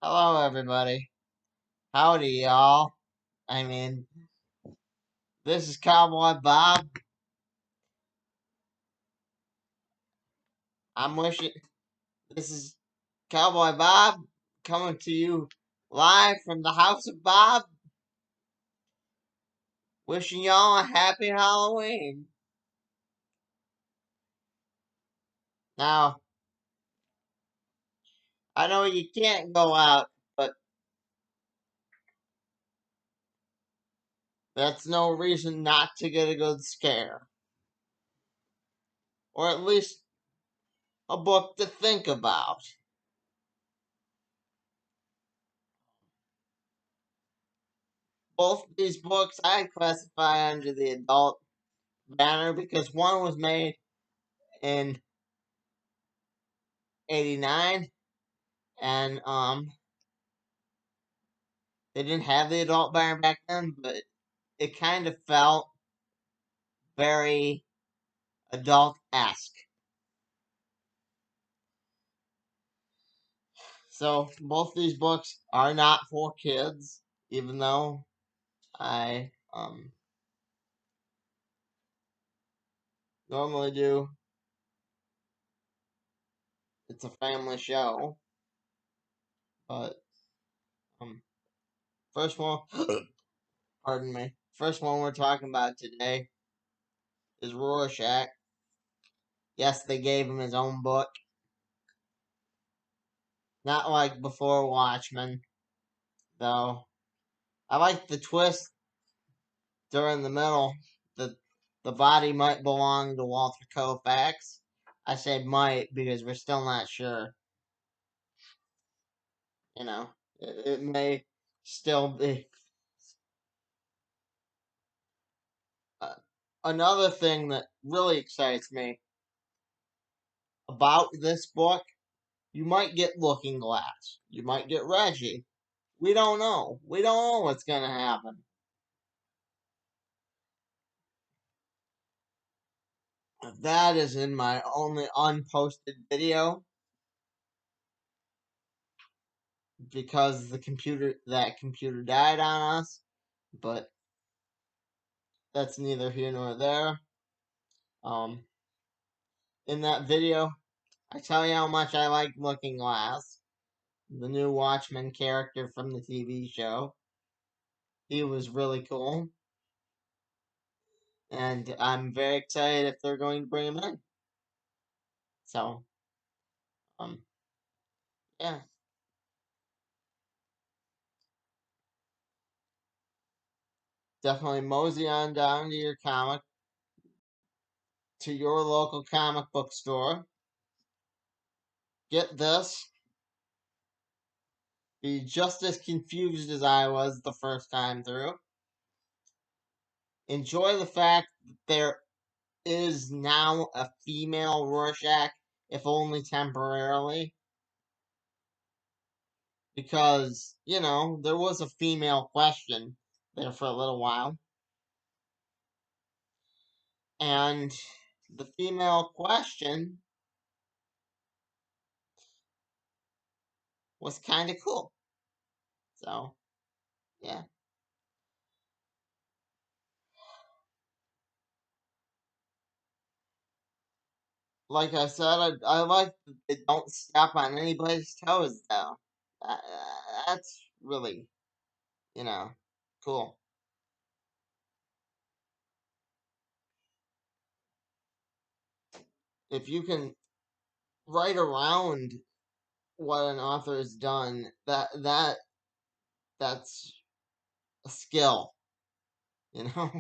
Hello, everybody. Howdy, y'all. This is Cowboy Bob. I'm wishing. This is Cowboy Bob coming to you live from the House of Bob. Wishing y'all a happy Halloween. Now, I know you can't go out, but that's no reason not to get a good scare. Or at least a book to think about. Both these books I classify under the adult banner because one was made in 89 and they didn't have the adult banner back then, but it kind of felt very adult-esque. So both these books are not for kids, even though I normally do. It's a family show, but first one, pardon me. First one we're talking about today is Rorschach. Yes, they gave him his own book. Not like before Watchmen, though. I like the twist during the middle that the body might belong to Walter Kovacs. I say might because we're still not sure. You know, it may still be. Another thing that really excites me about this book, you might get Looking Glass. You might get Reggie. We don't know. We don't know what's going to happen. That is in my only unposted video because that computer died on us, but that's neither here nor there. In that video, I tell you how much I like Looking Glass, the new Watchmen character from the TV show. He was really cool, and I'm very excited if they're going to bring him in. So, yeah. Definitely mosey on down to your local comic book store. Get this. Be just as confused as I was the first time through. Enjoy the fact that there is now a female Rorschach, if only temporarily. Because, there was a female question there for a little while. And the female question was kind of cool. So, yeah. Like I said, I like that they don't step on anybody's toes, though. That's really, cool. If you can write around what an author has done, that's a skill, you know.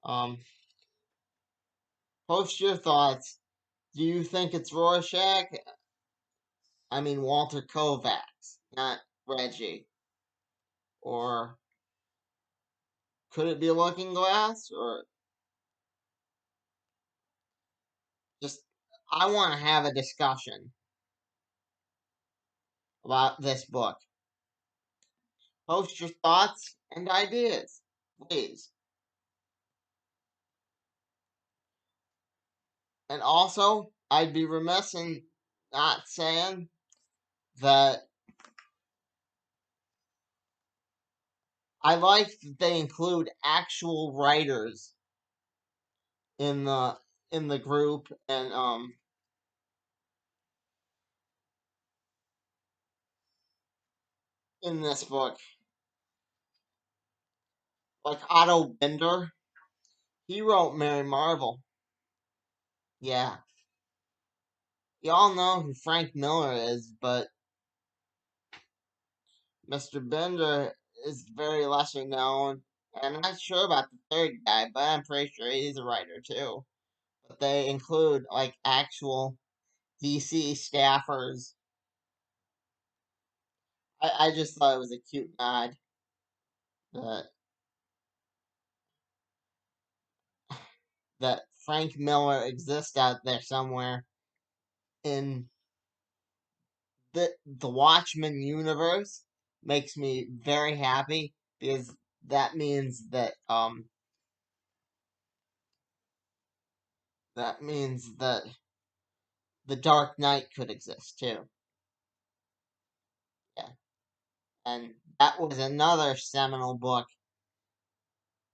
Um, Post your thoughts. Do you think it's Rorschach? I mean Walter Kovacs, not Reggie. Or could it be Looking Glass? Or just I want to have a discussion about this book. Post your thoughts and ideas, please. And also, I'd be remiss in not saying that I like that they include actual writers in the group and in this book. Like Otto Binder. He wrote Mary Marvel. Yeah. Y'all know who Frank Miller is, but Mr. Bender is very lesser known. And I'm not sure about the third guy, but I'm pretty sure he's a writer too. But they include like actual DC staffers. I just thought it was a cute nod that that Frank Miller exists out there somewhere in the Watchmen universe. Makes me very happy because that means that the Dark Knight could exist too. Yeah. And that was another seminal book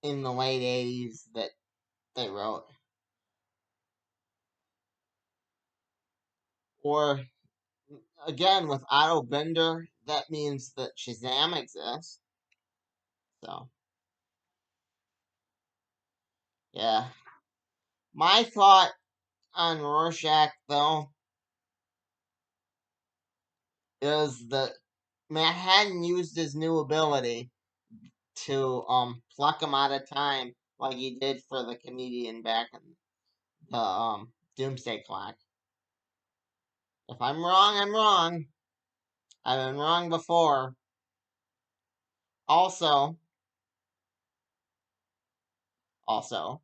in the late 80s that they wrote. Or, again, with Otto Binder, that means that Shazam exists. So, yeah. My thought on Rorschach, though, is that Matt hadn't used his new ability to pluck him out of time like he did for the comedian back in the Doomsday Clock. If I'm wrong, I'm wrong. I've been wrong before. Also, also,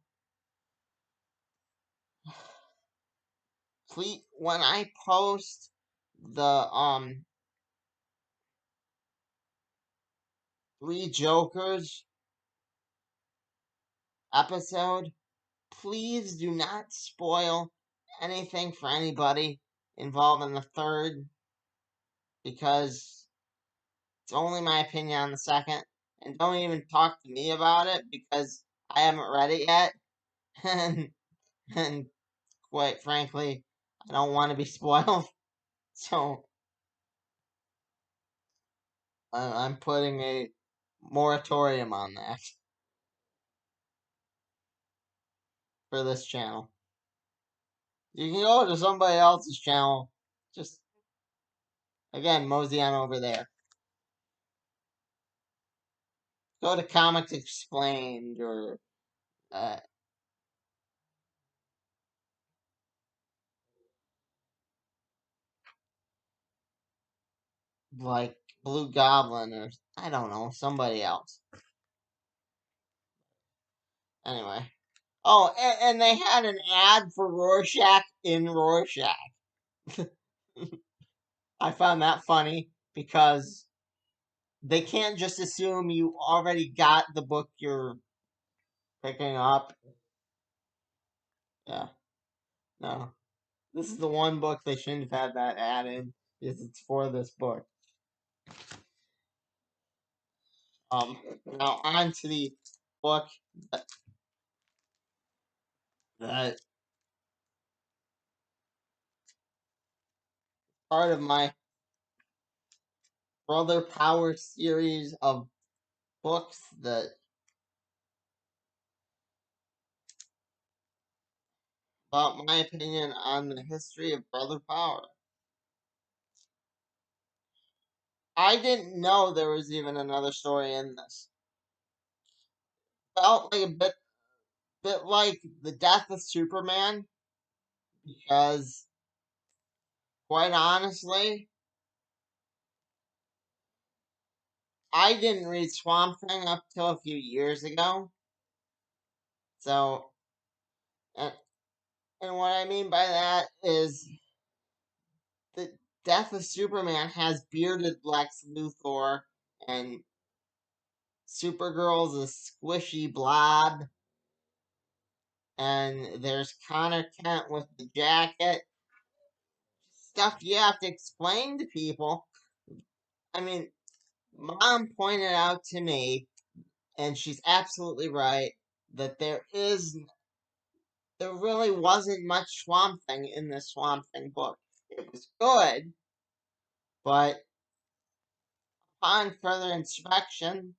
please when I post the Three Jokers episode, please do not spoil anything for anybody involved in the third because it's only my opinion on the second. And don't even talk to me about it because I haven't read it yet. and, and quite frankly, I don't want to be spoiled. So I'm putting a moratorium on that for this channel. You can go to somebody else's channel. Just, again, mosey on over there. Go to Comics Explained or uh, like Blue Goblin or I don't know, somebody else. Anyway. Oh, and they had an ad for Rorschach in Rorschach. I found that funny because they can't just assume you already got the book you're picking up. Yeah, no. This is the one book they shouldn't have had that ad in because it's for this book. Now on to the book that, that part of my Brother Power series of books that about my opinion on the history of Brother Power. I didn't know there was even another story in this. Felt like a bit like the death of Superman because quite honestly, I didn't read Swamp Thing up till a few years ago. So and, and what I mean by that is the death of Superman has bearded Lex Luthor and Supergirl's a squishy blob and there's Connor Kent with the jacket. stuff you have to explain to people. I mean, Mom pointed out to me, and she's absolutely right, that there really wasn't much Swamp Thing in the Swamp Thing book. It was good, but upon further inspection,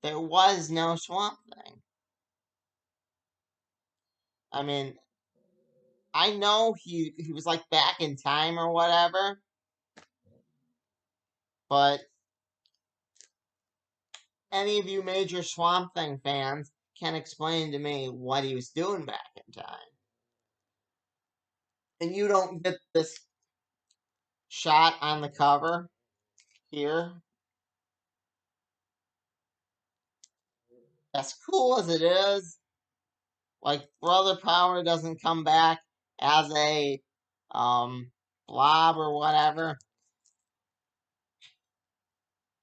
there was no Swamp Thing. I mean, I know he was like back in time or whatever, but any of you major Swamp Thing fans can explain to me what he was doing back in time. And you don't get this shot on the cover here. As cool as it is, like Brother Power doesn't come back as a blob or whatever.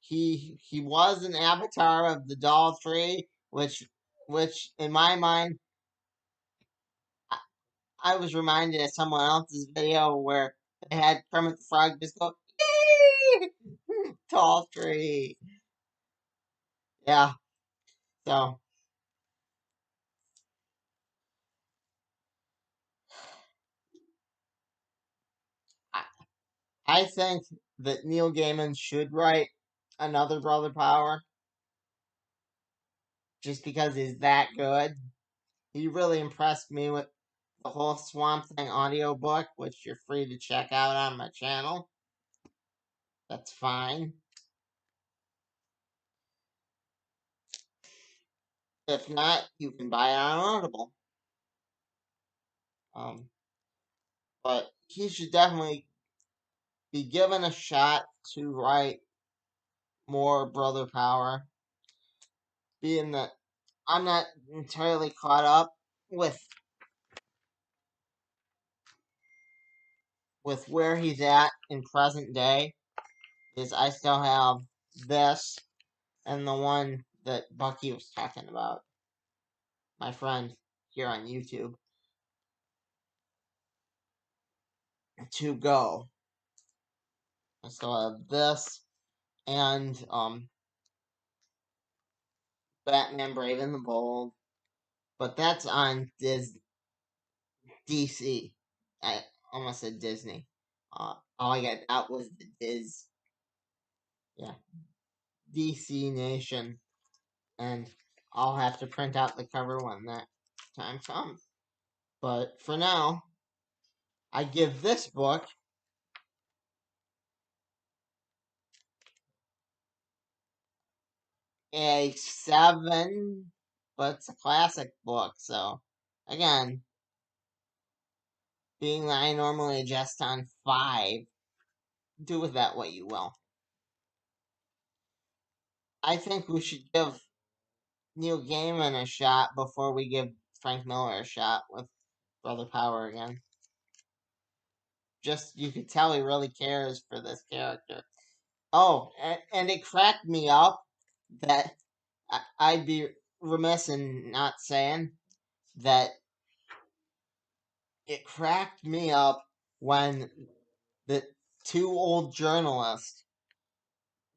He was an avatar of the Doll Tree, which in my mind, I was reminded of someone else's video where they had Kermit the Frog just go, "Yay! Tall tree." Yeah, so I, I think that Neil Gaiman should write another Brother Power just because he's that good. He really impressed me with the whole Swamp Thing audiobook, which you're free to check out on my channel. That's fine. If not, you can buy it on Audible. Um, but he should definitely be given a shot to write more Brother Power, being that I'm not entirely caught up with where he's at in present day. Is I still have this and the one that Bucky was talking about, my friend here on YouTube, to go. I still have this and Batman Brave and the Bold, but that's on DC. I almost said Disney. All I got out was the yeah, DC Nation, and I'll have to print out the cover when that time comes. But for now, I give this book a 7, but it's a classic book, so again, being that I normally adjust on 5, do with that what you will. I think we should give Neil Gaiman a shot before we give Frank Miller a shot with Brother Power again. Just, you could tell he really cares for this character. Oh, and it cracked me up that I'd be remiss in not saying that it cracked me up when the two old journalists,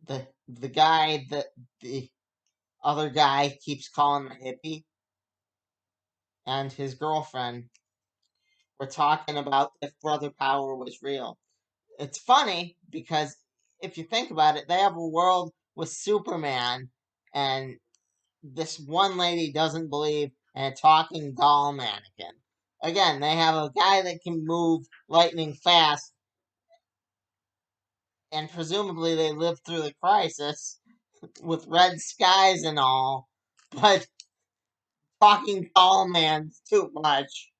the guy that the other guy keeps calling the hippie, and his girlfriend were talking about if Brother Power was real. It's funny because if you think about it, they have a world with Superman, and this one lady doesn't believe in a talking doll mannequin. Again, they have a guy that can move lightning fast, and presumably they lived through the crisis with red skies and all, but talking doll man's too much.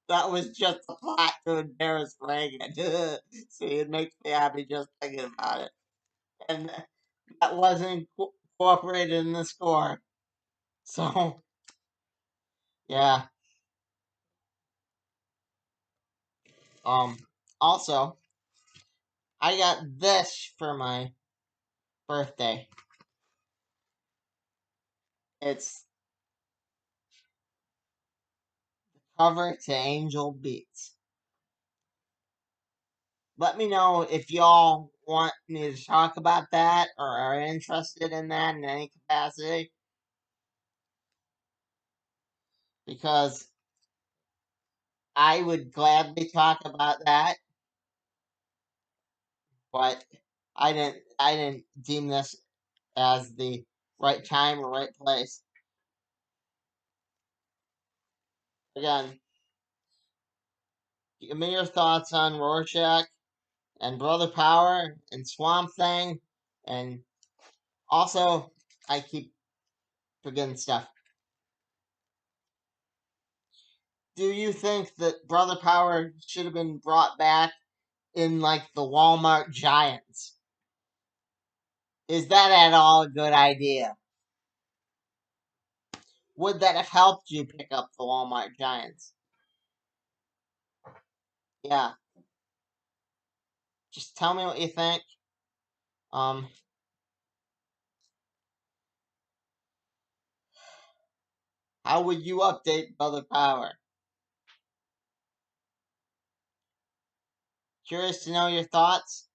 That was just a plot to embarrass Reagan. See, it makes me happy just thinking about it. And that wasn't incorporated in the score. So, yeah. Um, Also, I got this for my birthday. It's cover to Angel Beats. let me know if y'all want me to talk about that or are interested in that in any capacity. Because I would gladly talk about that, but I didn't deem this as the right time or right place. Again, give me your thoughts on Rorschach and Brother Power and Swamp Thing, and also I keep forgetting stuff. Do you think that Brother Power should have been brought back in like the Walmart Giants? Is that at all a good idea? Would that have helped you pick up the Walmart Giants? Yeah, just tell me what you think. Um, how would you update Brother Power? Curious to know your thoughts.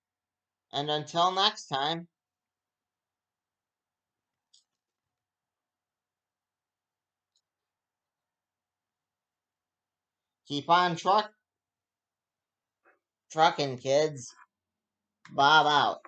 And until next time, keep on trucking, kids. Bob out.